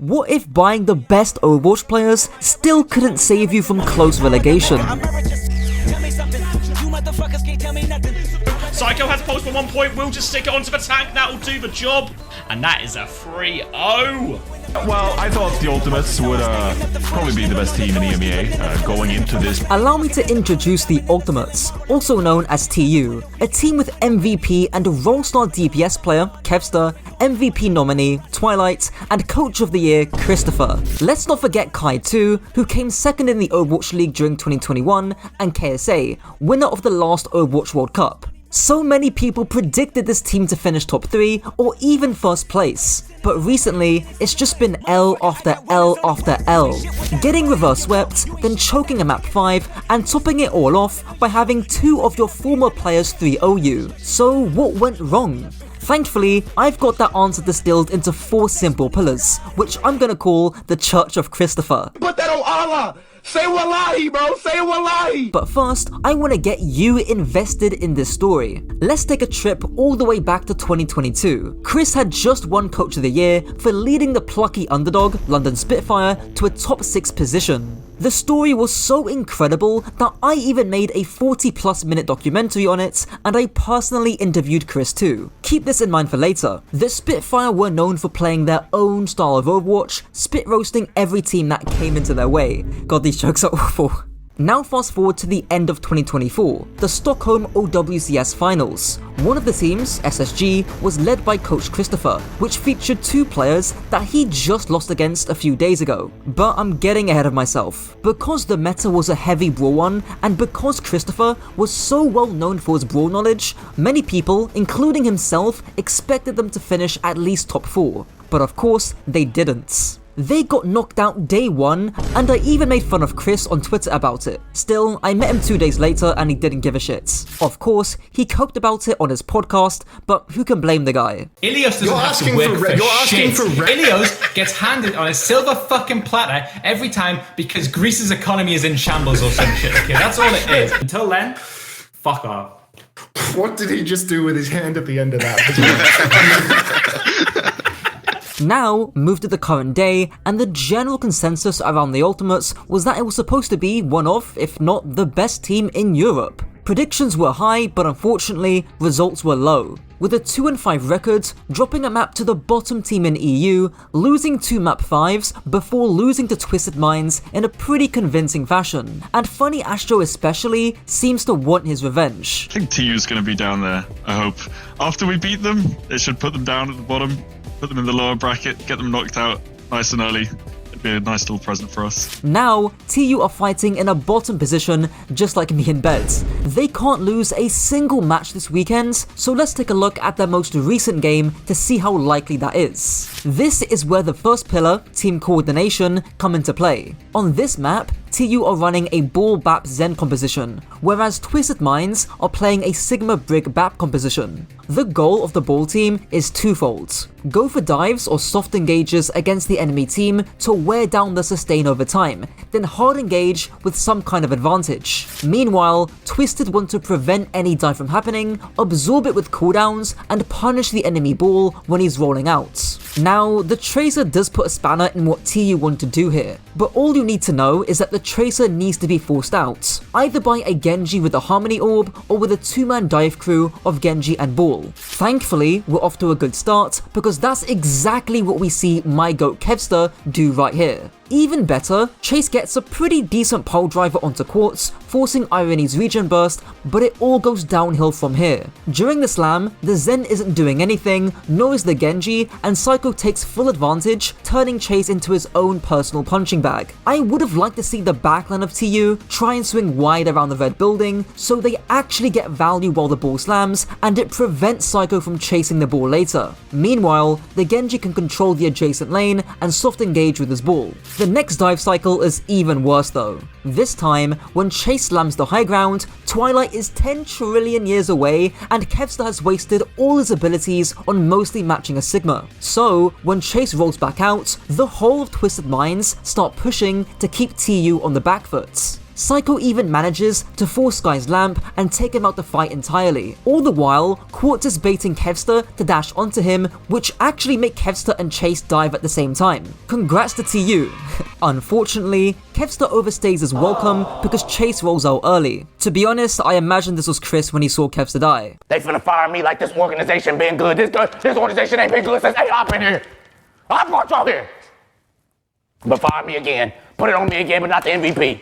What if buying the best Overwatch players still couldn't save you from close relegation? Psycho has pulse for 1 point, we'll just stick it onto the tank, that'll do the job. And that is a 3-0. Well, I thought the Ultimates would probably be the best team in EMEA going into this. Allow me to introduce the Ultimates, also known as TU, a team with MVP and Rollstar DPS player, Kevster, MVP nominee, Twilight, and Coach of the Year, Christopher. Let's not forget Kai too, who came second in the Overwatch League during 2021, and KSA, winner of the last Overwatch World Cup. So many people predicted this team to finish top 3 or even first place, but recently it's just been L after L after L, getting reverse swept, then choking a map 5 and topping it all off by having 2 of your former players 3-0 you. So what went wrong? Thankfully, I've got that answer distilled into 4 simple pillars, which I'm gonna call the Church of Christopher. Put that on Allah! Say wallahi, bro! Say wallahi! But first, I want to get you invested in this story. Let's take a trip all the way back to 2022. Chris had just won Coach of the Year for leading the plucky underdog, London Spitfire, to a top 6 position. The story was so incredible that I even made a 40+ minute documentary on it, and I personally interviewed Chris too. Keep this in mind for later. The Spitfire were known for playing their own style of Overwatch, spit roasting every team that came into their way. God, these jokes are awful. Now fast forward to the end of 2024, the Stockholm OWCS Finals. One of the teams, SSG, was led by Coach Christopher, which featured 2 players that he just lost against a few days ago. But I'm getting ahead of myself. Because the meta was a heavy brawl one, and because Christopher was so well known for his brawl knowledge, many people, including himself, expected them to finish at least top 4. But of course, they didn't. They got knocked out day 1, and I even made fun of Chris on Twitter about it. Still, I met him 2 days later and he didn't give a shit. Of course, he coped about it on his podcast, but who can blame the guy? Ilios doesn't have to work for shit. Ilios gets handed on a silver fucking platter every time because Greece's economy is in shambles or some shit. Okay, that's all it is. Until then, fuck off. What did he just do with his hand at the end of that? Now, move to the current day, and the general consensus around the Ultimates was that it was supposed to be one of, if not the best team in Europe. Predictions were high, but unfortunately, results were low. With a 2-5 record, dropping a map to the bottom team in EU, losing 2 map 5s before losing to Twisted Minds in a pretty convincing fashion. And Funny Astro especially seems to want his revenge. I think TU's going to be down there, I hope. After we beat them, it should put them down at the bottom. Put them in the lower bracket, get them knocked out nice and early. It'd be a nice little present for us. Now, TU are fighting in a bottom position, just like me in bed. They can't lose a single match this weekend, so let's take a look at their most recent game to see how likely that is. This is where the first pillar, team coordination, come into play. On this map, TU are running a Ball Bap Zen composition, whereas Twisted Minds are playing a Sigma Brig Bap composition. The goal of the Ball team is twofold. Go for dives or soft engages against the enemy team to wear down the sustain over time, then hard engage with some kind of advantage. Meanwhile, Twisted want to prevent any dive from happening, absorb it with cooldowns, and punish the enemy Ball when he's rolling out. Now, the Tracer does put a spanner in what TU want to do here, but all you need to know is that the Tracer needs to be forced out, either by a Genji with a Harmony Orb or with a 2-man dive crew of Genji and Ball. Thankfully, we're off to a good start because that's exactly what we see my GOAT Kevster do right here. Even better, Chase gets a pretty decent pole driver onto Quartz, forcing Irony's regen burst, but it all goes downhill from here. During the slam, the Zen isn't doing anything, nor is the Genji, and Psycho takes full advantage, turning Chase into his own personal punching bag. I would have liked to see the backline of TU try and swing wide around the red building, so they actually get value while the ball slams, and it prevents Psycho from chasing the ball later. Meanwhile, the Genji can control the adjacent lane and soft engage with his ball. The next dive cycle is even worse though. This time, when Chase slams the high ground, Twilight is 10 trillion years away and Kevster has wasted all his abilities on mostly matching a Sigma. So, when Chase rolls back out, the whole of Twisted Minds start pushing to keep TU on the back foot. Psycho even manages to force Sky's lamp and take him out the fight entirely. All the while, Quartz is baiting Kevster to dash onto him, which actually make Kevster and Chase dive at the same time. Congrats to TU. Unfortunately, Kevster overstays his welcome because Chase rolls out early. To be honest, I imagine this was Chris when he saw Kevster die. They finna fire me like this organization been good. This organization ain't been good since I've been here. I brought y'all here. But fire me again. Put it on me again, but not the MVP.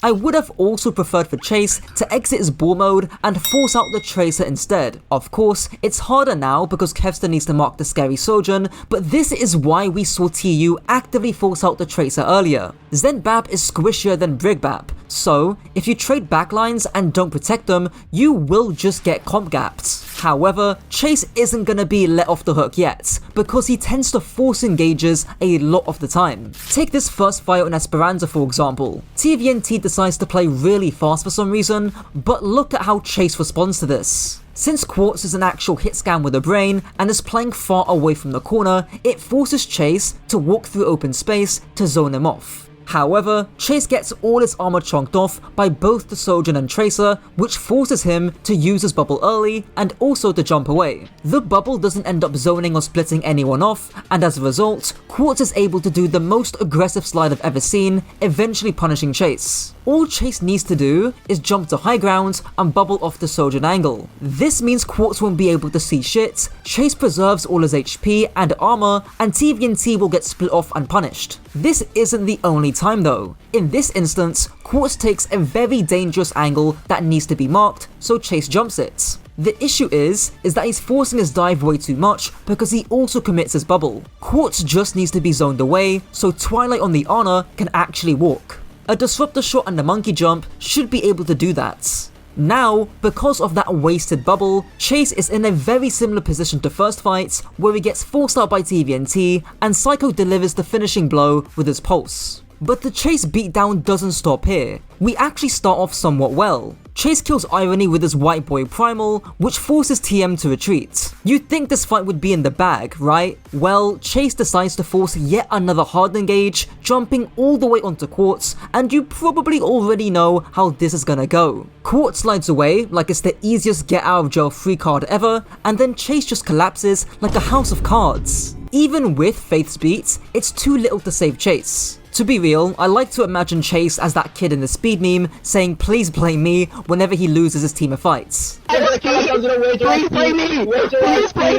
I would have also preferred for Chase to exit his ball mode and force out the Tracer instead. Of course, it's harder now because Kevster needs to mark the Scary Sojourn, but this is why we saw TU actively force out the Tracer earlier. Zenbap is squishier than Brigbap, so if you trade backlines and don't protect them, you will just get comp gapped. However, Chase isn't gonna be let off the hook yet, because he tends to force engages a lot of the time. Take this first fight on Esperanza for example. TVNT decides to play really fast for some reason, but look at how Chase responds to this. Since Quartz is an actual hit scan with a brain and is playing far away from the corner, it forces Chase to walk through open space to zone him off. However, Chase gets all his armor chunked off by both the Sojourn and Tracer, which forces him to use his bubble early and also to jump away. The bubble doesn't end up zoning or splitting anyone off, and as a result, Quartz is able to do the most aggressive slide I've ever seen, eventually punishing Chase. All Chase needs to do is jump to high ground and bubble off the Sojourn angle. This means Quartz won't be able to see shit, Chase preserves all his HP and armor, and TVNT will get split off and punished. This isn't the only time though. In this instance, Quartz takes a very dangerous angle that needs to be marked, so Chase jumps it. The issue is that he's forcing his dive way too much because he also commits his bubble. Quartz just needs to be zoned away, so Twilight on the Honor can actually walk. A Disruptor Shot and a Monkey Jump should be able to do that. Now, because of that wasted bubble, Chase is in a very similar position to first fight, where he gets forced out by TVNT, and Psycho delivers the finishing blow with his pulse. But the Chase beatdown doesn't stop here. We actually start off somewhat well. Chase kills Irony with his White Boy Primal, which forces TM to retreat. You'd think this fight would be in the bag, right? Well, Chase decides to force yet another hard engage, jumping all the way onto Quartz, and you probably already know how this is gonna go. Quartz slides away like it's the easiest get out of jail free card ever, and then Chase just collapses like a house of cards. Even with Faith's beat, it's too little to save Chase. To be real, I like to imagine Chase as that kid in the Speed meme saying please blame me whenever he loses his team of fights. Please play me! Please play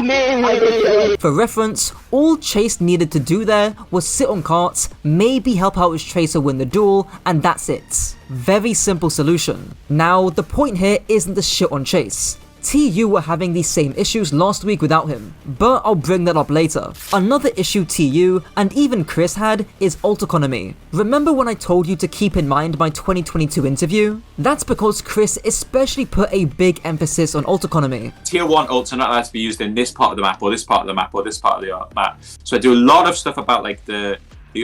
me! For reference, all Chase needed to do there was sit on carts, maybe help out his Tracer win the duel, and that's it. Very simple solution. Now, the point here isn't to shit on Chase. TU were having these same issues last week without him, but I'll bring that up later. Another issue TU, and even Chris had, is ult economy. Remember when I told you to keep in mind my 2022 interview? That's because Chris especially put a big emphasis on ult economy. Tier 1 ults are not allowed to be used in this part of the map, or this part of the map, or this part of the map. So I do a lot of stuff about like the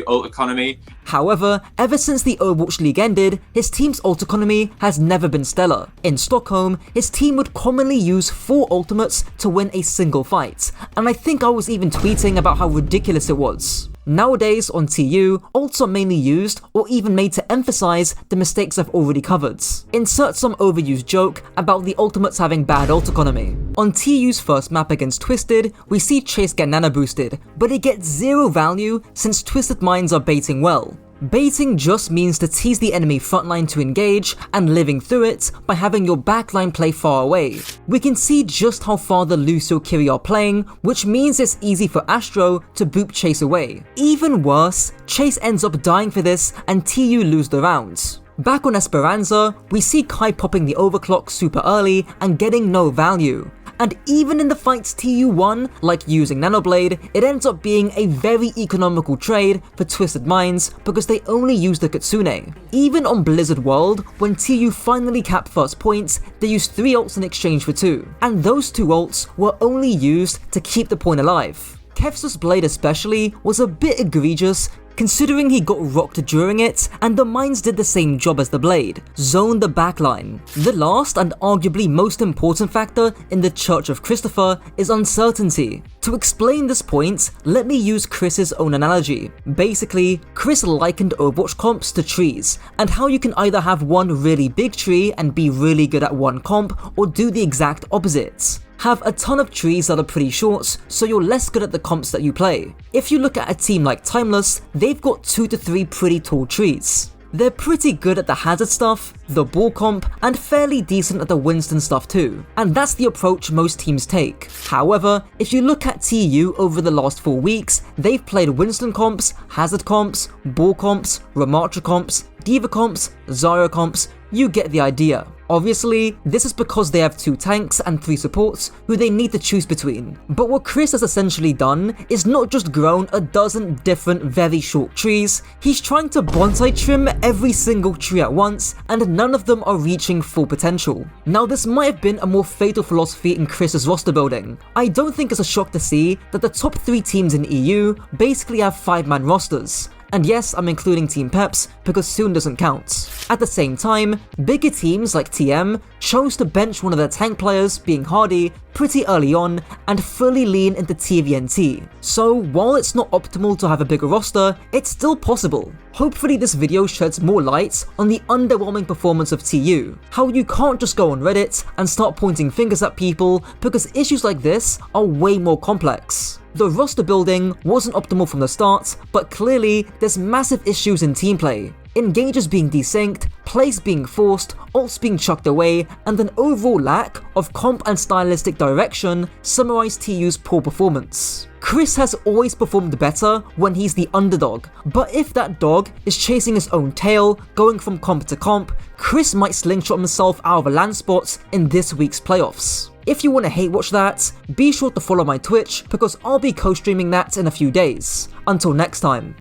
ult economy. However, ever since the Overwatch League ended, his team's ult economy has never been stellar. In Stockholm, his team would commonly use 4 ultimates to win a single fight, and I think I was even tweeting about how ridiculous it was. Nowadays on TU, ults are mainly used or even made to emphasize the mistakes I've already covered. Insert some overused joke about the ultimates having bad ult economy. On TU's first map against Twisted, we see Chase get nano boosted, but it gets 0 value since Twisted Minds are baiting well. Baiting just means to tease the enemy frontline to engage and living through it by having your backline play far away. We can see just how far the Lucio Kiri are playing, which means it's easy for Astro to boop Chase away. Even worse, Chase ends up dying for this and TU lose the round. Back on Esperanza, we see Kai popping the overclock super early and getting no value. And even in the fights TU won, like using Nanoblade, it ends up being a very economical trade for Twisted Minds because they only use the Kitsune. Even on Blizzard World, when TU finally capped first points, they used 3 ults in exchange for 2, and those 2 ults were only used to keep the point alive. Kev's blade especially was a bit egregious, considering he got rocked during it, and the mines did the same job as the blade, zoned the backline. The last and arguably most important factor in the Church of Christopher is uncertainty. To explain this point, let me use Chris's own analogy. Basically, Chris likened Overwatch comps to trees, and how you can either have one really big tree and be really good at one comp, or do the exact opposite. Have a ton of trees that are pretty short, so you're less good at the comps that you play. If you look at a team like Timeless, they've got 2 to 3 pretty tall trees. They're pretty good at the hazard stuff, the ball comp, and fairly decent at the Winston stuff too. And that's the approach most teams take. However, if you look at TU over the last 4 weeks, they've played Winston comps, hazard comps, ball comps, Ramattra comps, Diva comps, Zarya comps, you get the idea. Obviously, this is because they have 2 tanks and 3 supports who they need to choose between. But what Chris has essentially done is not just grown a dozen different very short trees, he's trying to bonsai trim every single tree at once, and none of them are reaching full potential. Now this might have been a more fatal philosophy in Chris's roster building. I don't think it's a shock to see that the top 3 teams in EU basically have 5-man rosters. And yes, I'm including Team Peps because Soon doesn't count. At the same time, bigger teams like TM chose to bench one of their tank players, being Hardy, pretty early on and fully lean into TVNT. So while it's not optimal to have a bigger roster, it's still possible. Hopefully this video sheds more light on the underwhelming performance of TU, how you can't just go on Reddit and start pointing fingers at people because issues like this are way more complex. The roster building wasn't optimal from the start, but clearly there's massive issues in team play. Engagers being desynced, plays being forced, ults being chucked away, and an overall lack of comp and stylistic direction summarize TU's poor performance. Chris has always performed better when he's the underdog, but if that dog is chasing his own tail, going from comp to comp, Chris might slingshot himself out of a land spot in this week's playoffs. If you want to hate watch that, be sure to follow my Twitch because I'll be co-streaming that in a few days. Until next time.